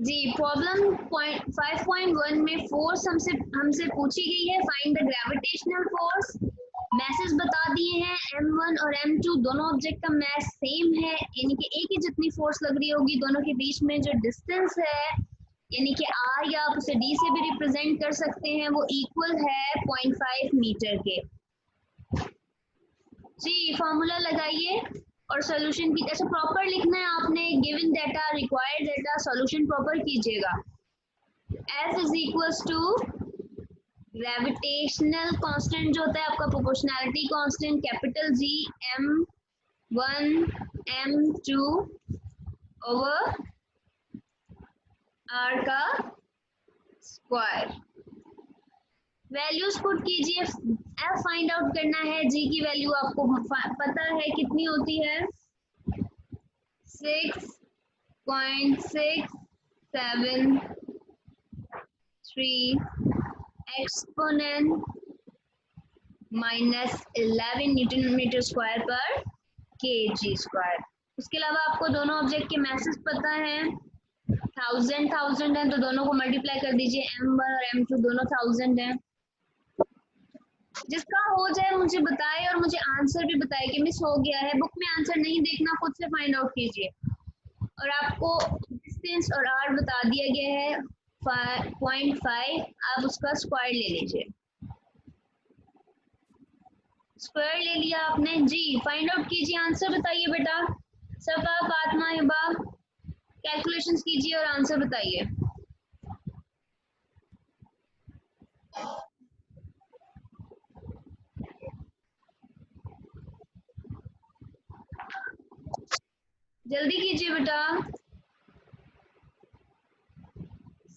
जी problem 5.1 में force हमसे हमसे पूछी गई है, find the gravitational force. Message बता दिए हैं m1 और m2 दोनों ऑब्जेक्ट का मैस सेम है, यानी कि एक ही जितनी फोर्स लग रही होगी। दोनों के बीच में जो डिस्टेंस है यानी कि r, या आप उसे d से भी रिप्रेजेंट कर सकते हैं, वो इक्वल है 0.5 मीटर के। जी फॉर्मूला लगाइए और सॉल्यूशन की ऐसे प्रॉपर लिखना है आपने, given data, required data, solution proper कीजिएगा। F is equals to gravitational constant जो होता है आपका proportionality constant capital G m1 m2 over r का स्क्वायर। वैल्यूज पुट कीजिए, F फाइंड आउट करना है, G की वैल्यू आपको पता है कितनी होती है, 6.673 एक्सपोनेंट -11 न्यूटन मीटर स्क्वायर पर kg स्क्वायर। उसके अलावा आपको दोनों ऑब्जेक्ट के मैसेज पता है, 1000 है तो दोनों को मल्टीप्लाई कर दीजिए, m1 और m2 दोनों 1000 है। जिसका हो जाए मुझे बताए और मुझे आंसर भी बताए कि मिस हो गया है। बुक में आंसर नहीं देखना, खुद से फाइंड आउट कीजिए। और आपको डिस्टेंस और r बता दिया गया है 0.5, आप उसका स्क्वायर ले लीजिए। स्क्वायर ले लिया आपने, जी फाइंड आउट कीजिए, आंसर बताइए बेटा। सफा, फातिमा, हिबा कैलकुलेशंस कीजिए और आंसर बताइए। जल्दी कीजिए बेटा।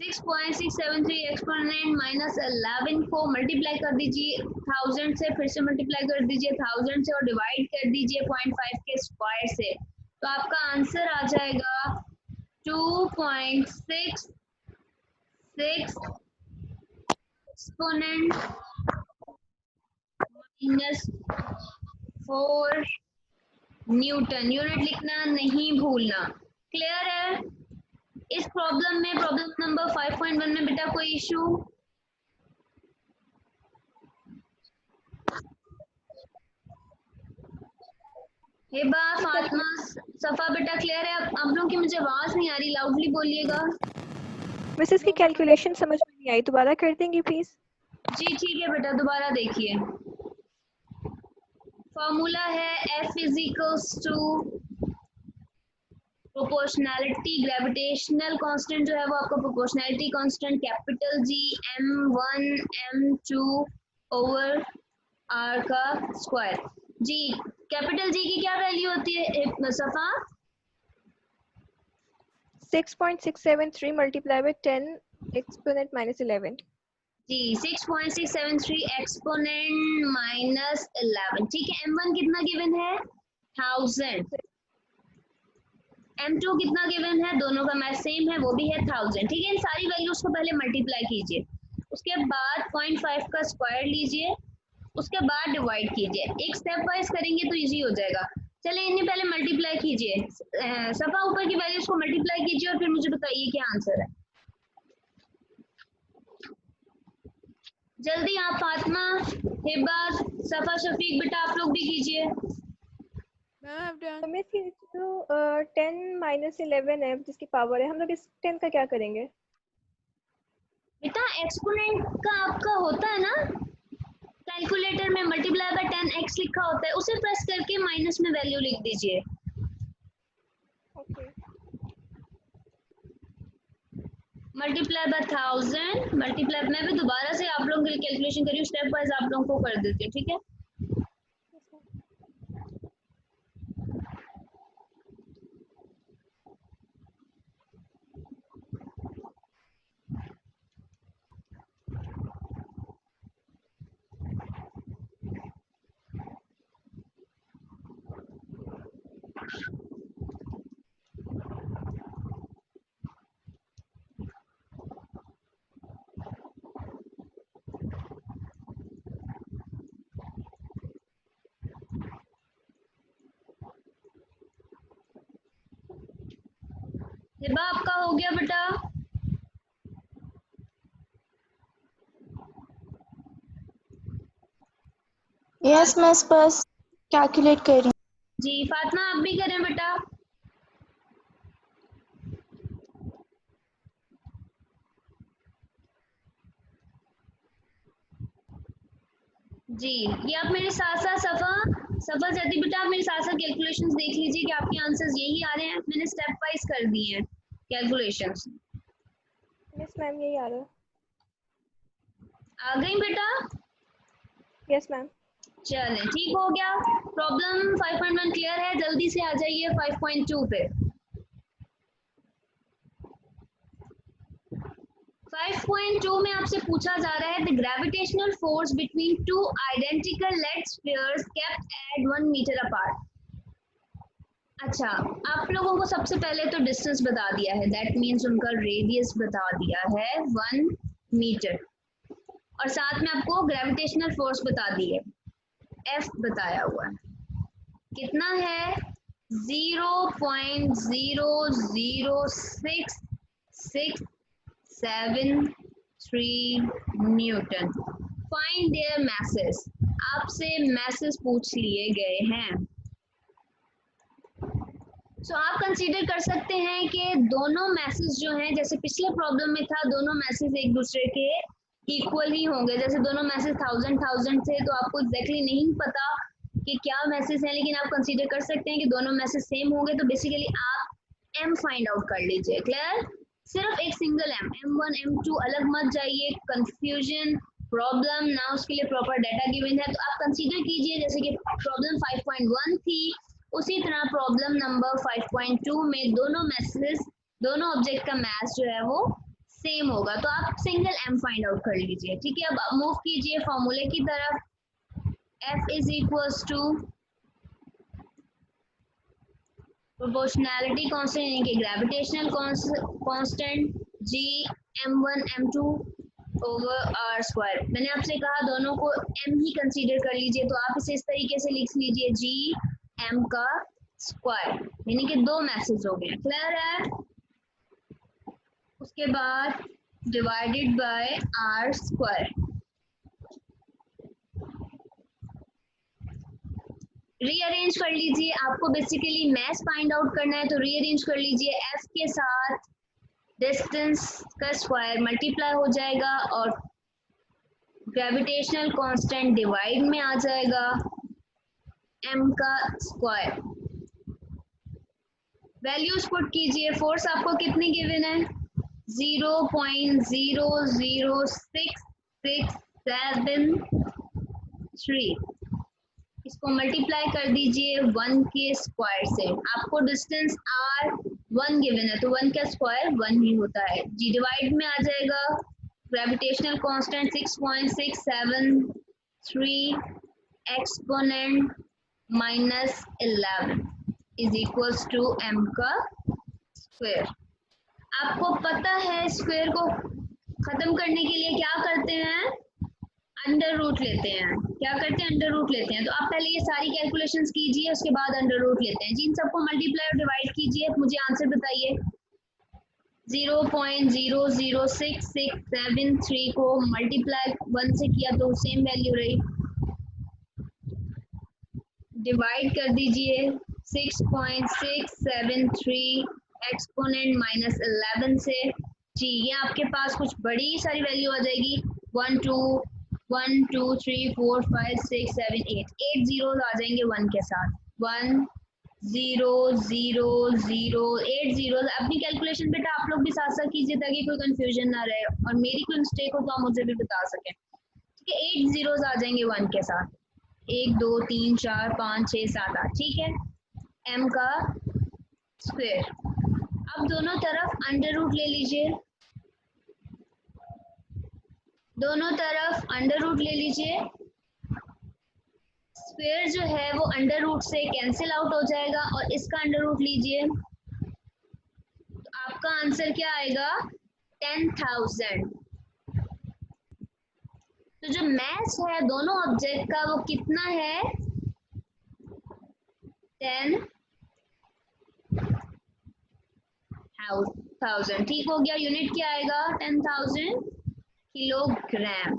6.673 एक्सपोनेंट -11 को मल्टीप्लाई कर दीजिए 1000 से, फिर से मल्टीप्लाई कर दीजिए 1000 से और डिवाइड कर दीजिए 0.5 के स्क्वायर से, तो आपका आंसर आ जाएगा 2.66 एक्सपोनेंट -4 न्यूटन। यूनिट लिखना नहीं भूलना। क्लियर है? इस प्रॉब्लम में, प्रॉब्लम नंबर 5.1 में बेटा कोई इशू? हिबा, फातिमा, सफा बेटा क्लियर है? आप लोगों की मुझे आवाज नहीं आ रही, लाउडली बोलिएगा। मिस इसकी कैलकुलेशन समझ में नहीं आई, दोबारा कर देंगी प्लीज? जी ठीक है बेटा, दोबारा देखिए। फॉर्मूला है F is equals to proportionality gravitational constant जो है वो आपका proportionality constant capital G m1 m2 over r का स्क्वायर। जी कैपिटल G की क्या वैल्यू होती है सफा? 6.673 multiply by 10 exponent -11। G 6.673 exponent -11। ठीक है, m1 कितना गिवन है? 1000। m2 कितना गिवन है? दोनों का मैथ सेम है, वो भी है 1000। ठीक है, इन सारी वैल्यूज को पहले मल्टीप्लाई कीजिए, उसके बाद 0.5 का स्क्वायर लीजिए, उसके बाद डिवाइड कीजिए। एक स्टेप वाइज करेंगे तो इजी हो जाएगा। चलिए इन्हें पहले मल्टीप्लाई कीजिए, सफा ऊपर की वैल्यूज को मल्टीप्लाई कीजिए और फिर मुझे बताइए क्या आंसर है। जल्दी आप, फातिमा, हिबा, सफा, शफीक बेटा आप लोग भी कीजिए। तो मिस ये जो 10 -11 है जिसकी पावर है, हम लोग इस 10 का क्या करेंगे? बेटा एक्सपोनेंट का आपका होता है ना, कैलकुलेटर में मल्टीप्लाई बाय 10x लिखा होता है, उसे प्रेस करके माइनस में वैल्यू लिख दीजिए। ओके। मल्टीप्लाई बाय 1000 मल्टीप्लाई, मैं भी दोबारा से आप लोगों के लिए कैलकुलेशन करी हूँ, स्टेप वाइज आप लोगों को कर देती हूँ, ठीक है। हिबा आपका हो गया बेटा? यस मैं बस कैलकुलेट कर रही हूँ। जी फातिमा आप भी करें बेटा। जी ये आप मेरे साथ साथ सफा जाती बेटा, आप मेरे साथ साथ कैलकुलेशंस देख लीजिए कि आपके आंसर्स यही आ रहे हैं। मैंने स्टेप वाइज कर दिए हैं कैलकुलेशंस। यस मैम यही आ रहा है। आ गई बेटा? Yes ma'am. चलें ठीक हो गया। प्रॉब्लम 5.1 क्लियर है, जल्दी से आ जाइए 5.2 पे। 5.2 में आपसे पूछा जा रहा है the gravitational force between two identical lead spheres kept at 1 metre apart. अच्छा, आप लोगों को सबसे पहले तो डिस्टेंस बता दिया है, दैट मीन्स उनका रेडियस बता दिया है 1 मीटर, और साथ में आपको ग्रेविटेशनल फोर्स बता दी है, F बताया हुआ है। कितना है? 0.00667 न्यूटन। फाइंड देयर मैसेस, आपसे मैसेस पूछ लिए गए हैं। आप कंसीडर कर सकते हैं कि दोनों मैसेज जो हैं, जैसे पिछले प्रॉब्लम में था, दोनों मैसेज एक दूसरे के इक्वल ही होंगे। जैसे दोनों मैसेज 1000 थे तो आपको एग्जैक्टली नहीं पता कि क्या मैसेज है, लेकिन आप कंसीडर कर सकते हैं कि दोनों मैसेज सेम होंगे। तो बेसिकली आप m फाइंड आउट कर लीजिए। क्लियर? सिर्फ एक सिंगल m1 m2 अलग मत जाइए, कंफ्यूजन प्रॉब्लम ना, उसके लिए प्रॉपर डाटा गिवन है। तो आप कंसीडर कीजिए जैसे कि प्रॉब्लम 5.1 थी, उसी तरह प्रॉब्लम नंबर 5.2 में दोनों मैसेज, दोनों ऑब्जेक्ट का मैथ जो है वो सेम होगा। तो आप सिंगल m फाइंड आउट कर लीजिए। ठीक है, अब मूव कीजिए फॉर्मूले की तरफ। F is equals to proportionality constant यानी कि gravitational constant G m1 m2 over r square. मैंने आपसे कहा दोनों को m ही कंसीडर कर लीजिए, तो आप इसे इस तरीके से लिख लीजिए G m का स्क्वायर, यानी कि दो मैसेज हो गए। क्लियर है? उसके बाद divided by r square. Rearrange कर लीजिए, आपको बेसिकली मैथ फाइंड आउट करना है तो रीअरेंज कर लीजिए। f के साथ डिस्टेंस का स्क्वायर मल्टीप्लाई हो जाएगा और ग्रेविटेशनल कांस्टेंट डिवाइड में आ जाएगा m का स्क्वायर। वैल्यूज पुट कीजिए। फोर्स आपको कितनी गिवन है? 0.00667 इसको मल्टीप्लाई कर दीजिए 1 के स्क्वायर से। आपको डिस्टेंस r 1 गिवन है तो 1 का स्क्वायर 1 ही होता है। जी डिवाइड में आ जाएगा gravitational constant 6.673 exponent -11 is equals to m का स्क्वायर। आपको पता है स्क्वायर को खत्म करने के लिए क्या करते हैं? अंडर रूट लेते हैं। क्या करते हैं? अंडर रूट लेते हैं। तो आप पहले ये सारी कैलकुलेशंस कीजिए, उसके बाद अंडर रूट लेते हैं। जी इन सबको मल्टीप्लाई और डिवाइड कीजिए, मुझे आंसर बताइए। 0.00667 को मल्टीप्लाई 1 से किया तो सेम वैल्यू रही, डिवाइड कर दीजिए 6.673 एक्सपोनेंट -11 से। जी ये आपके पास कुछ बड़ी सारी वैल्यू आ जाएगी। 1 2 3 4 5 6 7 8 जीरोस आ जाएंगे 1 के साथ। 1 0 0 0 8 जीरोस। अपनी कैलकुलेशन बेटा आप लोग भी साथ साथ कीजिए ताकि कोई कंफ्यूजन ना रहे और मेरी कोई मिस्टेक हो तो आप मुझे भी बता सकें। ठीक है, 8 जीरोस आ जाएंगे 1 के साथ। 1 2 3 4 5 6 7 8। ठीक है, m का स्क्वायर। अब दोनों तरफ अंडर रूट ले लीजिए, दोनों तरफ अंडर रूट ले लीजिए। स्क्वायर जो है वो अंडर रूट से कैंसिल आउट हो जाएगा और इसका अंडर रूट लीजिए तो आपका आंसर क्या आएगा? 10,000। तो जो मैच है दोनों ऑब्जेक्ट का वो कितना है? 10,000। ठीक हो गया। यूनिट क्या आएगा? 10,000 किलोग्राम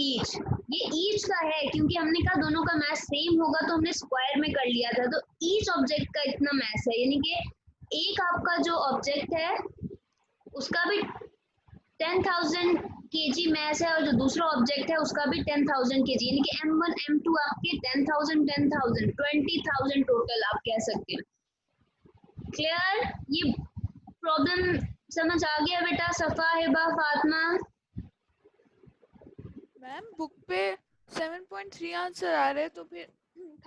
ईच। ये ईच का है क्योंकि हमने कहा दोनों का मैथ सेम होगा तो हमने स्क्वायर में कर लिया था, तो ईच ऑब्जेक्ट का इतना मैथ है, यानी कि एक आपका जो ऑब्जेक्ट है उसका भी 10,000 kg मैस है और जो दूसरा ऑब्जेक्ट है उसका भी 10,000 kg, यानी कि M1 M2 आपके 10,000 10,000 20,000 टोटल आप कह सकते हैं। क्लियर? ये प्रॉब्लम समझ आ गया बेटा? सफा, हिबा, फातिमा? मैम बुक पे 7.3 आंसर आ रहे हैं, तो फिर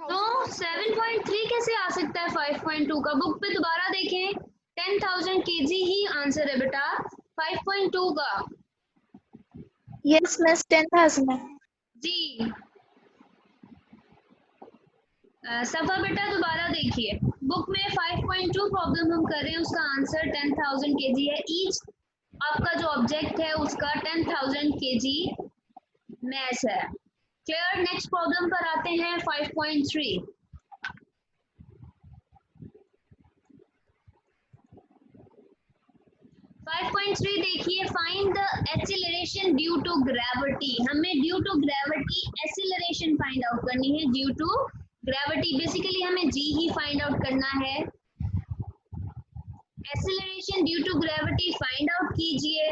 तो 7.3 कैसे आ सकता है 5.2 का? बुक पे दोबारा देखें, 10,000 kg ही आंसर है बेटा 5.2 का। यस मिस 10,000 है। जी सफा बेटा दोबारा देखिए, बुक में 5.2 प्रॉब्लम हम कर रहे हैं, उसका आंसर 10,000 kg है। ईच आपका जो ऑब्जेक्ट है उसका 10,000 kg मैस है। क्लियर? नेक्स्ट प्रॉब्लम पर आते हैं 5.3। 5.3 देखिए, find the acceleration due to gravity. हमें due to gravity acceleration find out करनी है। ड्यू टू ग्रेविटी बेसिकली हमें जी ही फाइंड आउट करना है। Acceleration due to gravity find out कीजिए।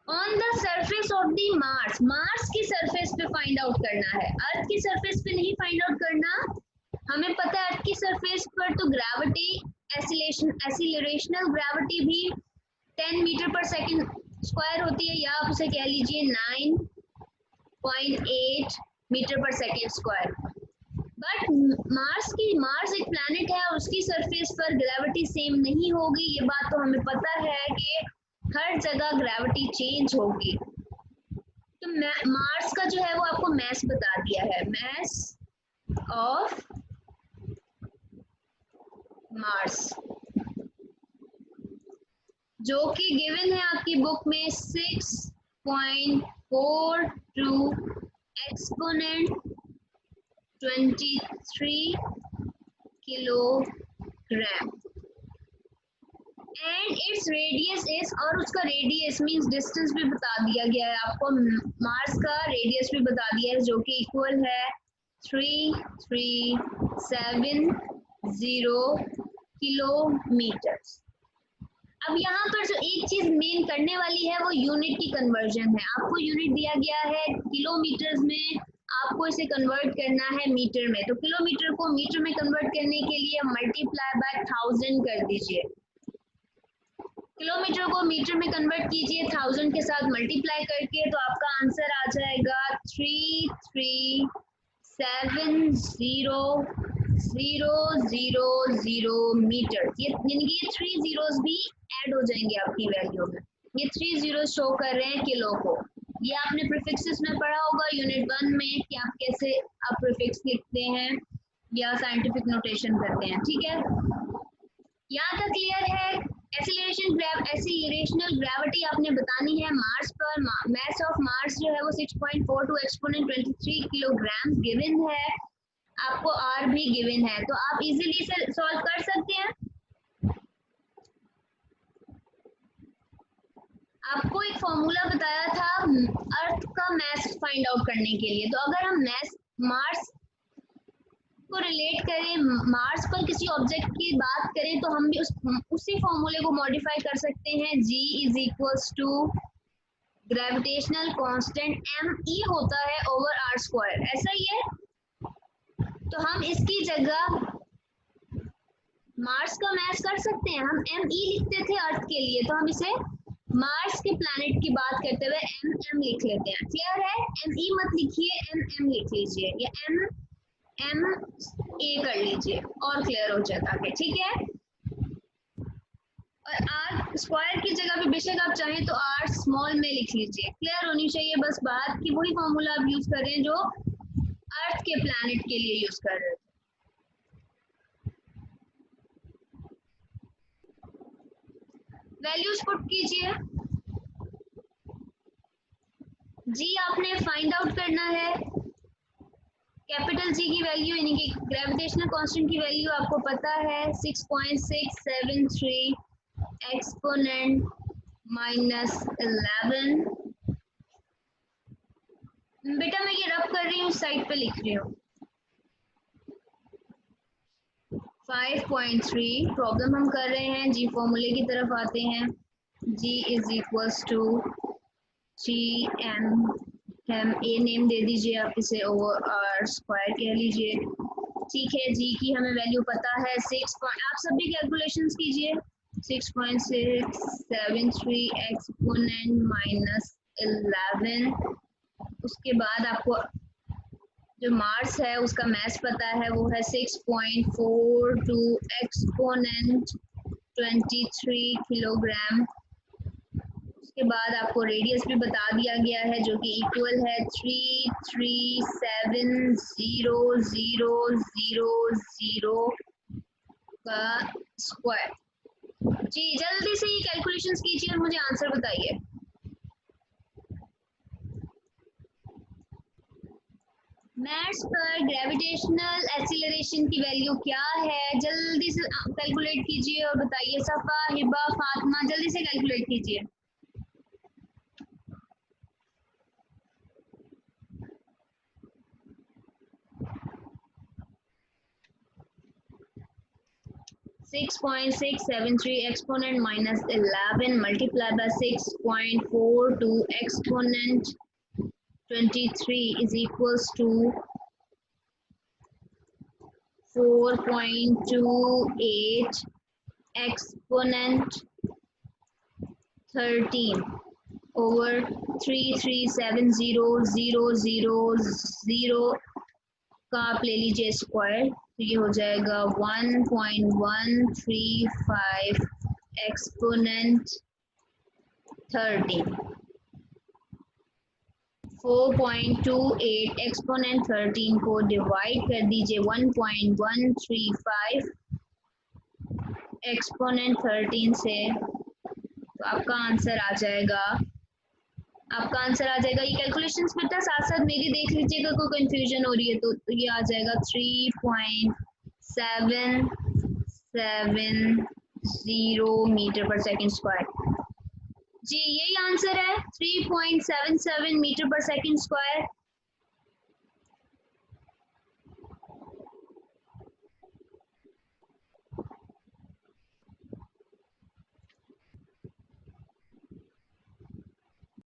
On the surface of the Mars, Mars की surface पे find out करना है, अर्थ की सरफेस पे नहीं फाइंड आउट करना। हमें पता है अर्थ की सरफेस पर तो ग्रेविटी एक्सीलरेशनल ग्रेविटी भी 10 मीटर पर सेकंड स्क्वायर होती है, या आप उसे कह लीजिए 9.8 मीटर पर सेकंड स्क्वायर। बट मार्स एक प्लैनेट है और उसकी सरफेस पर ग्रेविटी सेम नहीं होगी, ये बात तो हमें पता है कि हर जगह ग्रेविटी चेंज होगी। तो मार्स का जो है वो आपको मैस बता दिया है, मैस ऑफ मार्स, जो कि गिवन है आपकी बुक में 6.42 exponent 23 kilogram and its radius is, और उसका रेडियस मींस डिस्टेंस भी बता दिया गया है आपको, मार्स का रेडियस भी बता दिया है जो कि इक्वल है 3370 किलोमीटर। अब यहाँ पर जो एक चीज मेन करने वाली है वो यूनिट की कन्वर्जन है। आपको यूनिट दिया गया है किलोमीटर्स में, आपको इसे कन्वर्ट करना है मीटर में। तो किलोमीटर को मीटर में कन्वर्ट करने के लिए मल्टीप्लाई बाय 1000 कर दीजिए। किलोमीटर को मीटर में कन्वर्ट कीजिए 1000 के साथ मल्टीप्लाई करके, तो आपका आंसर आ जाएगा 3370,000 मीटर। ये यानी कि ये 3 zeros भी ऐड हो जाएंगे आपकी वैल्यू में। ये 3 zeros शो कर रहे हैं किलो को। ये आपने प्रीफिक्सेस में पढ़ा होगा यूनिट 1 में कि आप कैसे आप प्रीफिक्स लिखते हैं या साइंटिफिक नोटेशन करते हैं। ठीक है, यहाँ तक क्लियर है? एक्सीलरेशनल ग्रेविटी आपने बतानी है मार्स पर। मास ऑफ मार्स जो है वो 6.42 एक्सपोनेंट 23 किलोग्राम गिवन है, आपको आर भी गिवन है, तो आप इजीली इसे सॉल्व कर सकते हैं। आपको एक फॉर्मूला बताया था अर्थ का मास फाइंड आउट करने के लिए, तो अगर हम मार्स को रिलेट करें, मार्स पर किसी ऑब्जेक्ट की बात करें, तो हम भी उसी फॉर्मूले को मॉडिफाई कर सकते हैं। G is equals to gravitational constant m e होता है ओवर r स्क्वायर, ऐसा ही है। तो हम इसकी जगह मार्स का मैच कर सकते हैं, हम m e लिखते थे अर्थ के लिए, तो हम इसे मार्स के प्लैनेट की बात करते हुए m लिख लेते हैं। क्लियर है? m e मत लिखिए, m लिख लीजिए, या m a कर लीजिए और क्लियर हो जाता है। ठीक है, और r स्क्वायर की जगह पे बेशक आप चाहें तो r स्मॉल में लिख लीजिए। क्लियर होनी चाहिए बस बात कि वही फॉर्मूला आप यूज कर रहे हैं जो अर्थ के प्लैनेट के लिए यूज कर रहे थे। वैल्यूज पुट कीजिए। जी आपने फाइंड आउट करना है कैपिटल जी की वैल्यू, यानी कि ग्रेविटेशनल कांस्टेंट की वैल्यू आपको पता है 6.673 एक्सपोनेंट -11 बेटा मैं ये रब कर रही हूँ, साइड पे लिख रही हूँ। 5.3 प्रॉब्लम हम कर रहे हैं जी, फॉर्मूले की तरफ आते हैं। G is equals to GM, हम ए नेम दे दीजिए आप इसे, ओवर आर स्क्वायर कह लीजिए। ठीक है, जी की हमें वैल्यू पता है 6 आप सभी कैलकुलेशंस कीजिए। 6.673 एक्सपोनेंट माइनस 11। उसके बाद आपको जो मार्स है उसका मैथ्स पता है, वो है 6.42 एक्सपोनेंट 23 किलोग्राम। उसके बाद आपको रेडियस भी बता दिया गया है जो कि इक्वल है 3370000 का स्क्वायर। जी जल्दी से ये कैलकुलेशंस कीजिए और मुझे आंसर बताइए। मैथ्स पर ग्रेविटेशनल एक्सीलरेशन की वैल्यू क्या है, जल्दी से कैलकुलेट कीजिए और बताइए। सफ़ा, हिबा, फातिमा जल्दी से कैलकुलेट कीजिए। (6.673 exponent minus 11 multiplied by 6.42 exponent 23 is equals to 4.28 exponent 13 over 3370000 का आप ले लीजिए स्क्वायर, तो ये हो जाएगा 1.135 एक्सपोनेंट 13। 4.28 एक्सपोनेंट 13 को डिवाइड कर दीजिए 1.135 एक्सपोनेंट 13 से, तो आपका आंसर आ जाएगा। ये कैलकुलेशंस बेटा साथ साथ मेरी देख लीजिएगा, कोई कंफ्यूजन हो रही है तो ये आ जाएगा 3.770 मीटर पर सेकंड स्क्वायर। जी यही आंसर है, 3.77 मीटर पर सेकंड स्क्वायर।